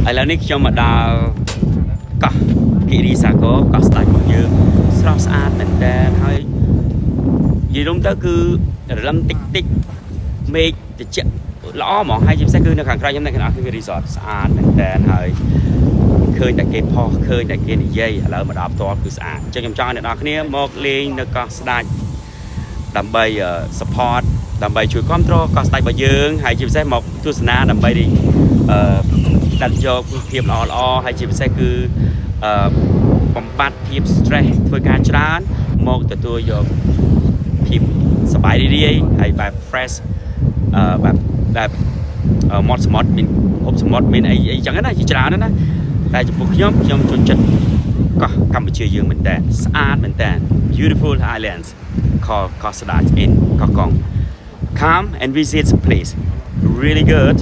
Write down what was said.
ឥឡូវនេះខ្ញុំមកដល់កោះគិរីសាគរកោះស្ដេចរបស់យើងស្រស់ស្អាតមែនតើហើយនិយាយរួមទៅគឺរលឹមតិចតិចមេឃត្រជាក់ល្អហ្មងហើយជាពិសេសគឺនៅខាងក្រៅខ្ញុំនៅខាងអស់គឺ resort ស្អាតមែនតើហើយឃើញតែគេផុសឃើញតែគេនិយាយឥឡូវមកដល់ផ្ទាល់គឺស្អាតអញ្ចឹងខ្ញុំចង់ឲ្យអ្នកនរគ្នាមកលេងនៅកោះស្ដេចដើម្បី support ដើម្បីជួយគ្រប់គ្រងកោះស្ដេចរបស់យើងហើយជាពិសេសមកទស្សនាដើម្បីដាត់យកភាពល្អហើយជាពិសេសគឺបំបត្តិភាព stress ធ្វើការច្រើនមកទទួលយកភាពសប្បាយរីករាយហើយបែប fresh បែបមាត់សមុទ្រមានហូបសមុទ្រមានអីចឹងណាជាច្រើនណាតែចំពោះខ្ញុំចូលចិត្តកោះកម្ពុជាយើងមែនតើស្អាតមែនតើ beautiful islands called Koh Sadaj in Koh Kong. Come and visit the place. Really good.